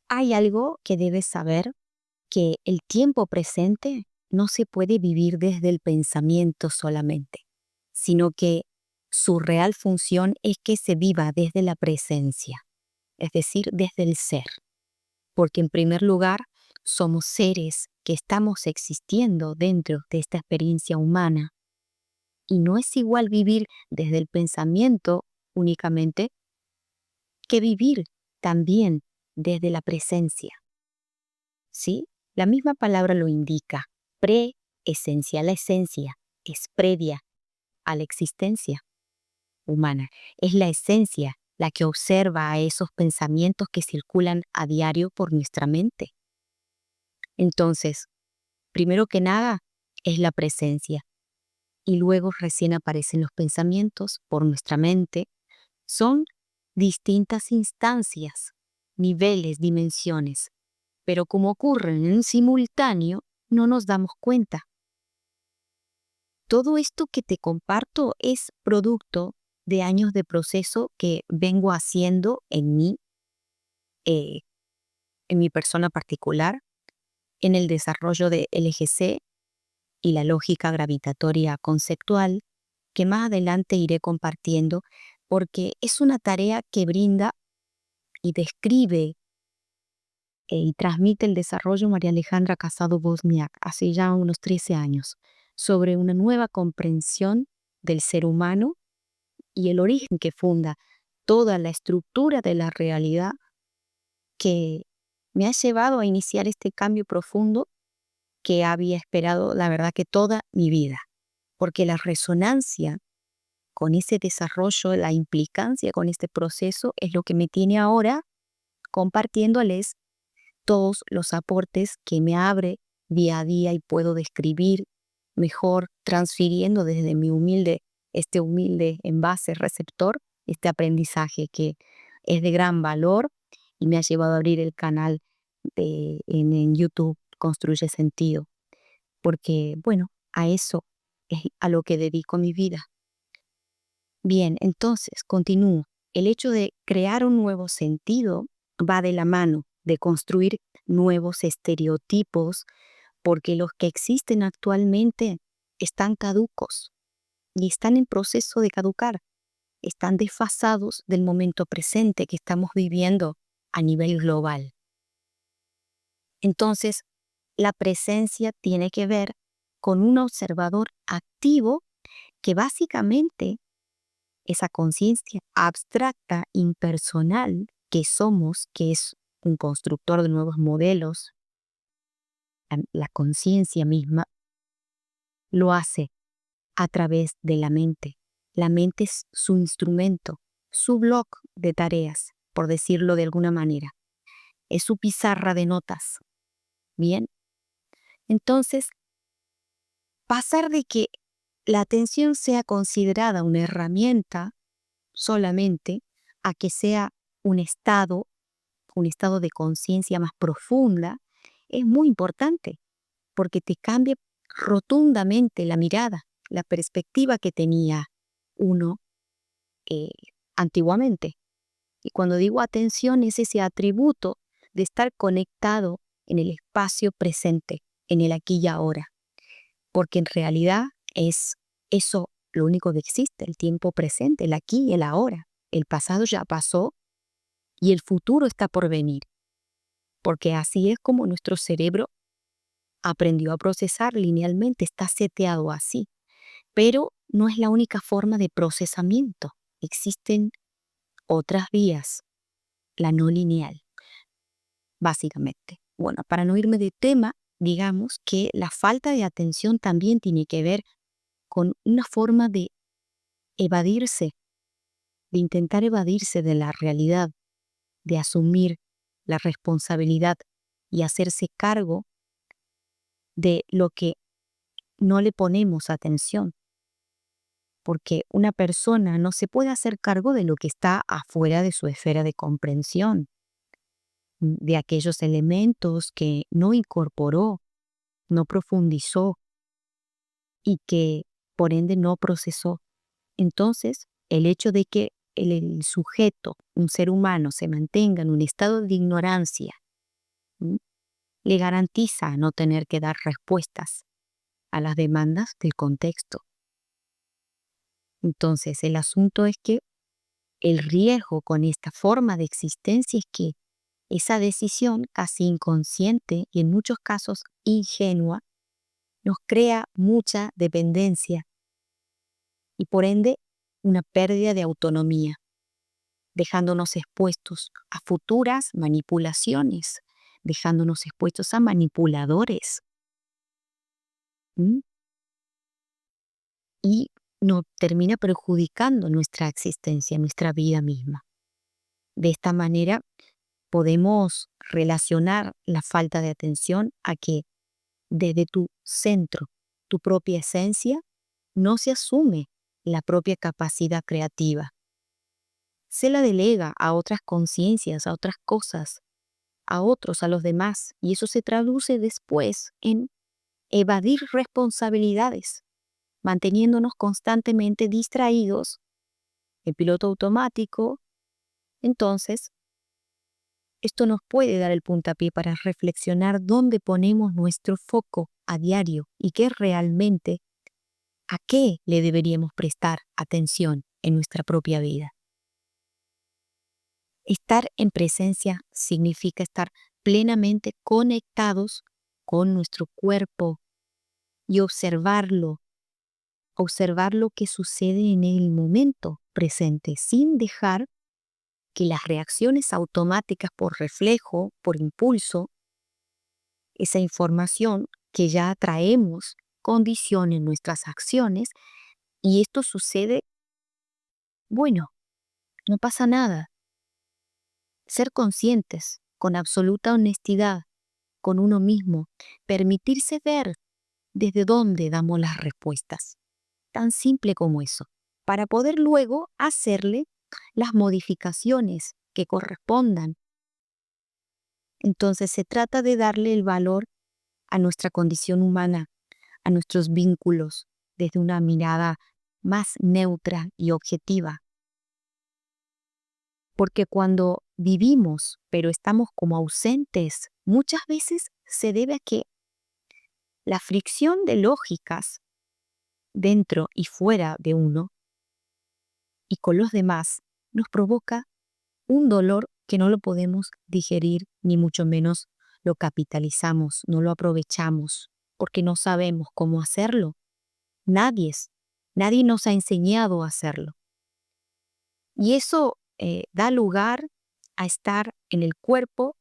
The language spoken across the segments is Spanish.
Hay algo que debes saber, que el tiempo presente no se puede vivir desde el pensamiento solamente, sino que su real función es que se viva desde la presencia, es decir, desde el ser. Porque en primer lugar, somos seres que estamos existiendo dentro de esta experiencia humana y no es igual vivir desde el pensamiento únicamente que vivir también desde la presencia. ¿Sí? La misma palabra lo indica. Preesencia, la esencia es previa a la existencia humana. Es la esencia la que observa a esos pensamientos que circulan a diario por nuestra mente. Entonces, primero que nada, es la presencia. Y luego recién aparecen los pensamientos por nuestra mente. Son distintas instancias, niveles, dimensiones. Pero como ocurren en simultáneo, no nos damos cuenta. Todo esto que te comparto es producto de años de proceso que vengo haciendo eh, en mi persona particular, en el desarrollo de LGC y la lógica gravitatoria conceptual, que más adelante iré compartiendo, porque es una tarea que brinda y describe y transmite el desarrollo María Alejandra Casado Bosniak hace ya unos 13 años, sobre una nueva comprensión del ser humano y el origen que funda toda la estructura de la realidad que me ha llevado a iniciar este cambio profundo que había esperado, la verdad, que toda mi vida. Porque la resonancia con ese desarrollo, la implicancia con este proceso es lo que me tiene ahora compartiéndoles todos los aportes que me abre día a día y puedo describir mejor, transfiriendo desde mi este humilde envase receptor, este aprendizaje que es de gran valor y me ha llevado a abrir el canal en YouTube Construye Sentido, porque bueno, a eso es a lo que dedico mi vida. Bien, entonces, continúo. El hecho de crear un nuevo sentido va de la mano de construir nuevos estereotipos, porque los que existen actualmente están caducos y están en proceso de caducar, están desfasados del momento presente que estamos viviendo a nivel global. Entonces, la presencia tiene que ver con un observador activo que básicamente esa conciencia abstracta, impersonal que somos, que es un constructor de nuevos modelos, la conciencia misma, lo hace a través de la mente. La mente es su instrumento, su bloc de tareas, por decirlo de alguna manera. Es su pizarra de notas. Bien, entonces, pasar de que la atención sea considerada una herramienta solamente a que sea un estado de conciencia más profunda, es muy importante porque te cambia rotundamente la mirada, la perspectiva que tenía uno eh, antiguamente. Y cuando digo atención es ese atributo de estar conectado en el espacio presente, en el aquí y ahora, porque en realidad es eso lo único que existe, el tiempo presente, el aquí y el ahora. El pasado ya pasó y el futuro está por venir, porque así es como nuestro cerebro aprendió a procesar linealmente, está seteado así. Pero no es la única forma de procesamiento. Existen otras vías, la no lineal, básicamente. Bueno, para no irme de tema, digamos que la falta de atención también tiene que ver con una forma de evadirse, de intentar evadirse de la realidad, de asumir la responsabilidad y hacerse cargo de lo que no le ponemos atención, porque una persona no se puede hacer cargo de lo que está afuera de su esfera de comprensión, de aquellos elementos que no incorporó, no profundizó y que por ende no procesó. Entonces, el hecho de que el sujeto, un ser humano, se mantenga en un estado de ignorancia le garantiza no tener que dar respuestas a las demandas del contexto. Entonces, el asunto es que el riesgo con esta forma de existencia es que esa decisión casi inconsciente y en muchos casos ingenua nos crea mucha dependencia y por ende una pérdida de autonomía, dejándonos expuestos a futuras manipulaciones, dejándonos expuestos a manipuladores. ¿m? Y nos termina perjudicando nuestra existencia, nuestra vida misma. De esta manera podemos relacionar la falta de atención a que desde tu centro, tu propia esencia, no se asume la propia capacidad creativa. Se la delega a otras conciencias, a otras cosas, a otros, a los demás, y eso se traduce después en evadir responsabilidades, manteniéndonos constantemente distraídos en piloto automático. Entonces, esto nos puede dar el puntapié para reflexionar dónde ponemos nuestro foco a diario y a qué le deberíamos prestar atención en nuestra propia vida. Estar en presencia significa estar plenamente conectados con nuestro cuerpo y observar lo que sucede en el momento presente, sin dejar que las reacciones automáticas por reflejo, por impulso, esa información que ya traemos condicionen nuestras acciones, y esto sucede, bueno, no pasa nada. Ser conscientes, con absoluta honestidad, con uno mismo, permitirse ver desde dónde damos las respuestas. Tan simple como eso, para poder luego hacerle las modificaciones que correspondan. Entonces se trata de darle el valor a nuestra condición humana, a nuestros vínculos, desde una mirada más neutra y objetiva. Porque cuando vivimos, pero estamos como ausentes, muchas veces se debe a que la fricción de lógicas dentro y fuera de uno y con los demás nos provoca un dolor que no lo podemos digerir, ni mucho menos lo capitalizamos, no lo aprovechamos, porque no sabemos cómo hacerlo. Nadie nos ha enseñado a hacerlo. Y eso da lugar a estar en el cuerpo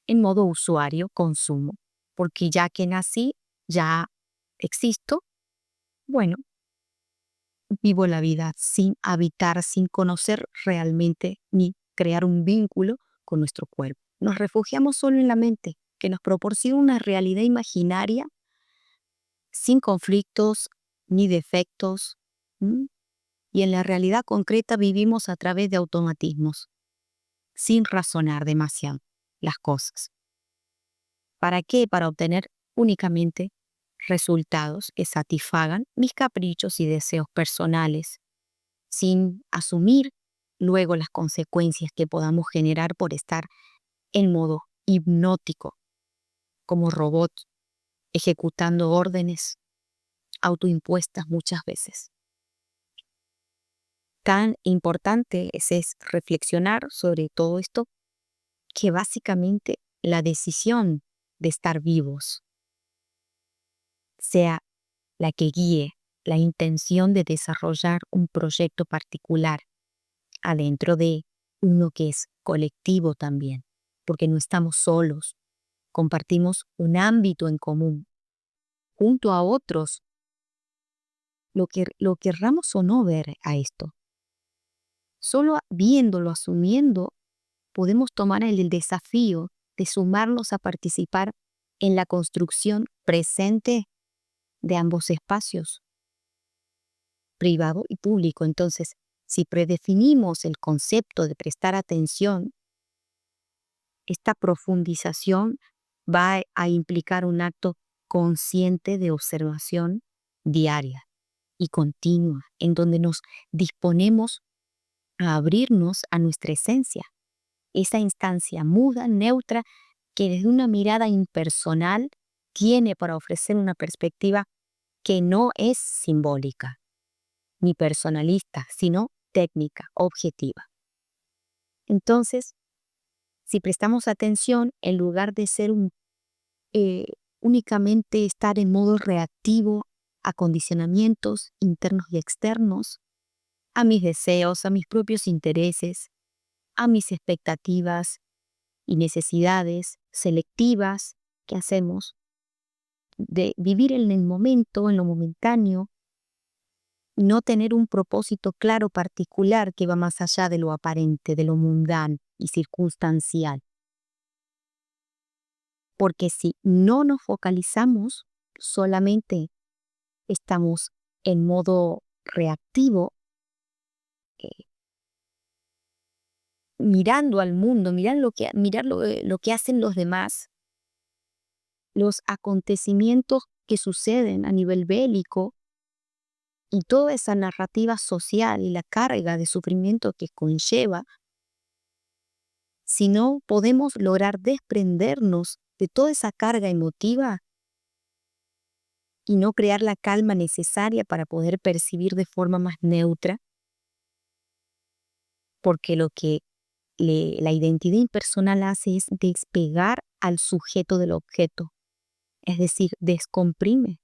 en modo usuario, consumo, porque ya que nací, ya existo, bueno, vivo la vida sin habitar, sin conocer realmente ni crear un vínculo con nuestro cuerpo. Nos refugiamos solo en la mente, que nos proporciona una realidad imaginaria sin conflictos ni defectos. ¿m? Y en la realidad concreta vivimos a través de automatismos, sin razonar demasiado las cosas. ¿Para qué? Para obtener únicamente resultados que satisfagan mis caprichos y deseos personales, sin asumir luego las consecuencias que podamos generar por estar en modo hipnótico, como robots, ejecutando órdenes autoimpuestas muchas veces. Tan importante es reflexionar sobre todo esto, que básicamente la decisión de estar vivos sea la que guíe la intención de desarrollar un proyecto particular adentro de uno que es colectivo también, porque no estamos solos, compartimos un ámbito en común, junto a otros, lo querramos o no ver a esto. Solo viéndolo, asumiendo, podemos tomar el desafío de sumarnos a participar en la construcción presente de ambos espacios, privado y público. Entonces, si predefinimos el concepto de prestar atención, esta profundización va a implicar un acto consciente de observación diaria y continua, en donde nos disponemos a abrirnos a nuestra esencia, esa instancia muda, neutra, que desde una mirada impersonal tiene para ofrecer una perspectiva que no es simbólica ni personalista, sino técnica, objetiva. Entonces, si prestamos atención, en lugar de ser eh, únicamente estar en modo reactivo a condicionamientos internos y externos, a mis deseos, a mis propios intereses, a mis expectativas y necesidades selectivas que hacemos, de vivir en el momento, en lo momentáneo, no tener un propósito claro particular que va más allá de lo aparente, de lo mundano y circunstancial. Porque si no nos focalizamos, solamente estamos en modo reactivo, eh, mirando al mundo, mirar lo que hacen los demás, los acontecimientos que suceden a nivel bélico y toda esa narrativa social y la carga de sufrimiento que conlleva. Si no podemos lograr desprendernos de toda esa carga emotiva y no crear la calma necesaria para poder percibir de forma más neutra, porque lo que la identidad impersonal hace es despegar al sujeto del objeto, es decir, descomprime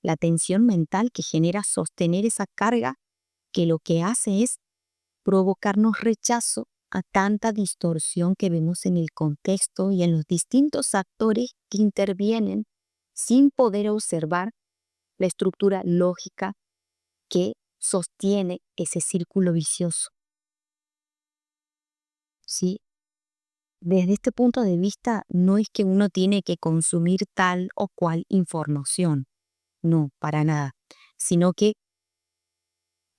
la tensión mental que genera sostener esa carga, que lo que hace es provocarnos rechazo a tanta distorsión que vemos en el contexto y en los distintos actores que intervienen sin poder observar la estructura lógica que sostiene ese círculo vicioso. ¿Sí? Desde este punto de vista, no es que uno tiene que consumir tal o cual información, no, para nada, sino que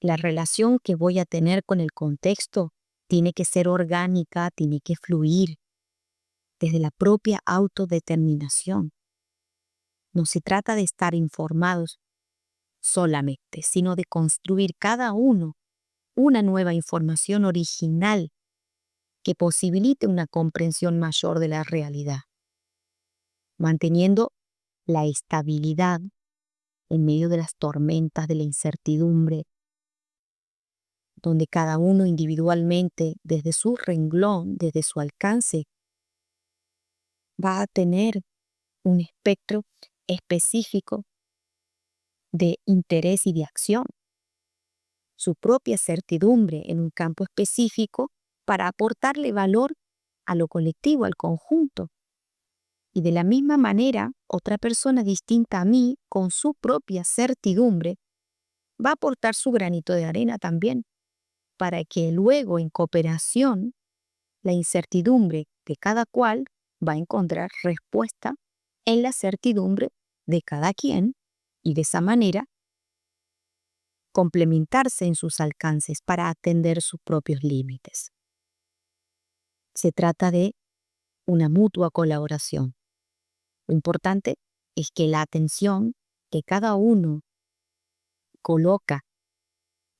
la relación que voy a tener con el contexto tiene que ser orgánica, tiene que fluir desde la propia autodeterminación. No se trata de estar informados solamente, sino de construir cada uno una nueva información original que posibilite una comprensión mayor de la realidad, manteniendo la estabilidad en medio de las tormentas de la incertidumbre, donde cada uno individualmente, desde su renglón, desde su alcance, va a tener un espectro específico de interés y de acción, su propia certidumbre en un campo específico para aportarle valor a lo colectivo, al conjunto. Y de la misma manera, otra persona distinta a mí, con su propia certidumbre, va a aportar su granito de arena también, para que luego en cooperación la incertidumbre de cada cual va a encontrar respuesta en la certidumbre de cada quien y de esa manera complementarse en sus alcances para atender sus propios límites. Se trata de una mutua colaboración. Lo importante es que la atención que cada uno coloca,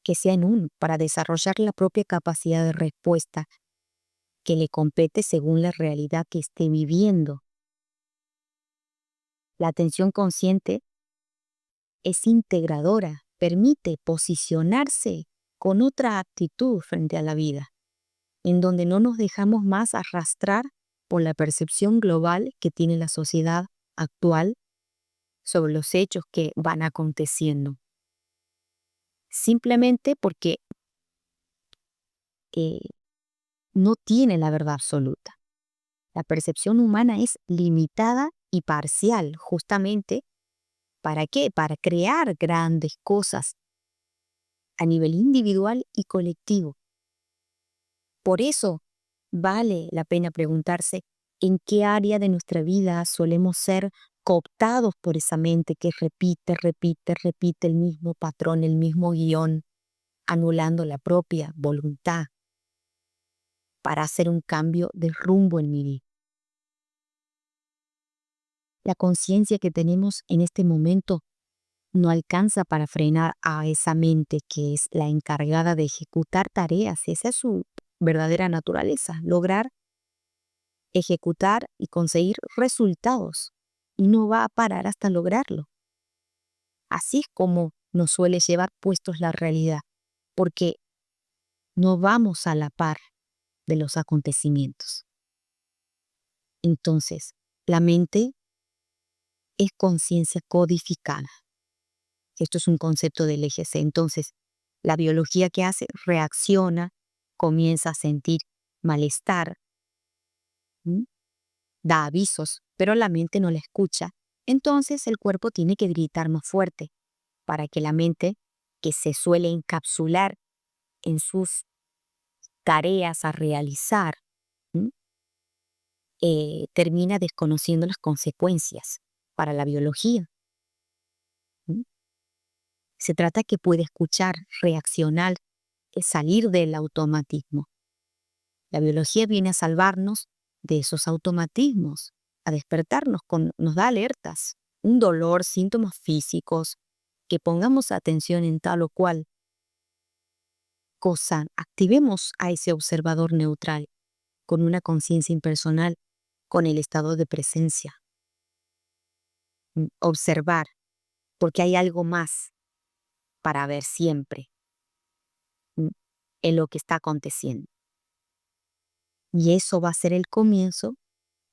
que sea en uno, para desarrollar la propia capacidad de respuesta que le compete según la realidad que esté viviendo. La atención consciente es integradora, permite posicionarse con otra actitud frente a la vida, en donde no nos dejamos más arrastrar por la percepción global que tiene la sociedad actual sobre los hechos que van aconteciendo. Simplemente porque no tiene la verdad absoluta. La percepción humana es limitada y parcial, justamente. ¿Para qué? Para crear grandes cosas a nivel individual y colectivo. Por eso vale la pena preguntarse en qué área de nuestra vida solemos ser cooptados por esa mente que repite el mismo patrón, el mismo guión, anulando la propia voluntad para hacer un cambio de rumbo en mi vida. La conciencia que tenemos en este momento no alcanza para frenar a esa mente que es la encargada de ejecutar tareas. Esa es su verdadera naturaleza, lograr ejecutar y conseguir resultados y no va a parar hasta lograrlo. Así es como nos suele llevar puestos la realidad, porque no vamos a la par de los acontecimientos. Entonces, la mente es conciencia codificada. Esto es un concepto del eje C. Entonces, la biología que hace reacciona, comienza a sentir malestar, ¿m? Da avisos, pero la mente no la escucha. Entonces, el cuerpo tiene que gritar más fuerte para que la mente, que se suele encapsular en sus tareas a realizar, ¿m? Termina desconociendo las consecuencias para la biología. ¿M? Se trata que puede escuchar, reaccionar, salir del automatismo. La biología viene a salvarnos de esos automatismos, a despertarnos, nos da alertas, un dolor, síntomas físicos, que pongamos atención en tal o cual cosa, activemos a ese observador neutral con una conciencia impersonal, con el estado de presencia. Observar, porque hay algo más para ver siempre en lo que está aconteciendo. Y eso va a ser el comienzo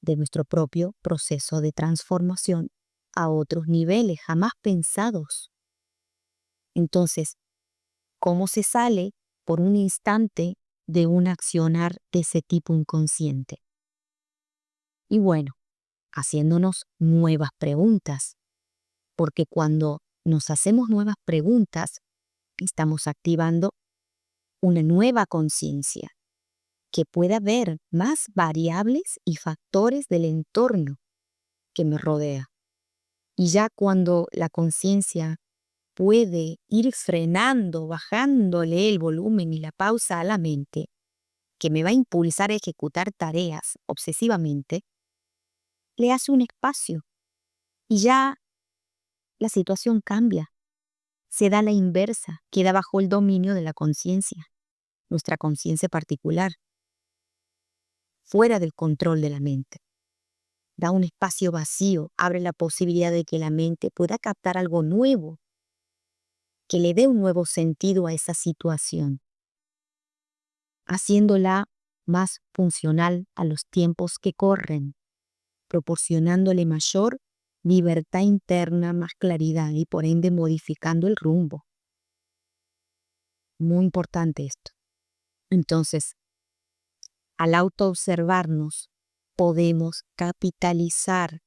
de nuestro propio proceso de transformación a otros niveles jamás pensados. Entonces, ¿cómo se sale por un instante de un accionar de ese tipo inconsciente? Y bueno, haciéndonos nuevas preguntas, porque cuando nos hacemos nuevas preguntas, estamos activando una nueva conciencia que pueda ver más variables y factores del entorno que me rodea. Y ya cuando la conciencia puede ir frenando, bajándole el volumen y la pausa a la mente, que me va a impulsar a ejecutar tareas obsesivamente, le hace un espacio y ya la situación cambia. Se da la inversa, queda bajo el dominio de la conciencia, nuestra conciencia particular, fuera del control de la mente. Da un espacio vacío, abre la posibilidad de que la mente pueda captar algo nuevo, que le dé un nuevo sentido a esa situación, haciéndola más funcional a los tiempos que corren, proporcionándole mayor libertad interna, más claridad y por ende modificando el rumbo. Muy importante esto. Entonces, al autoobservarnos, podemos capitalizar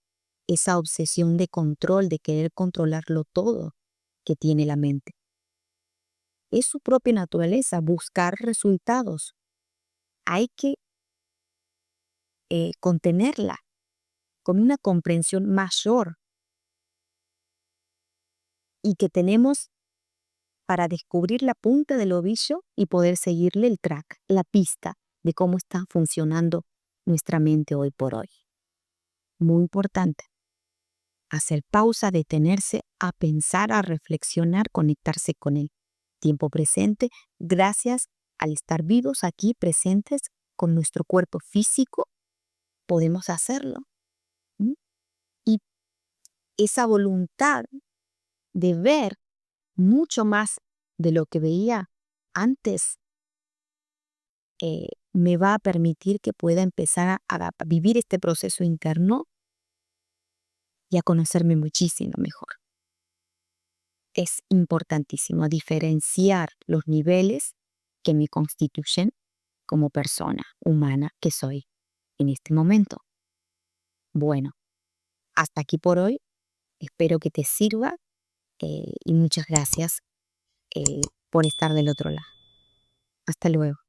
esa obsesión de control, de querer controlarlo todo que tiene la mente. Es su propia naturaleza buscar resultados. Hay que contenerla con una comprensión mayor y que tenemos para descubrir la punta del ovillo y poder seguirle el track, la pista de cómo está funcionando nuestra mente hoy por hoy. Muy importante. Hacer pausa, detenerse a pensar, a reflexionar, conectarse con el tiempo presente, gracias al estar vivos aquí presentes con nuestro cuerpo físico, podemos hacerlo. ¿Mm? Y esa voluntad de ver mucho más de lo que veía antes me va a permitir que pueda empezar a vivir este proceso interno y a conocerme muchísimo mejor. Es importantísimo diferenciar los niveles que me constituyen como persona humana que soy en este momento. Bueno, hasta aquí por hoy. Espero que te sirva y muchas gracias por estar del otro lado. Hasta luego.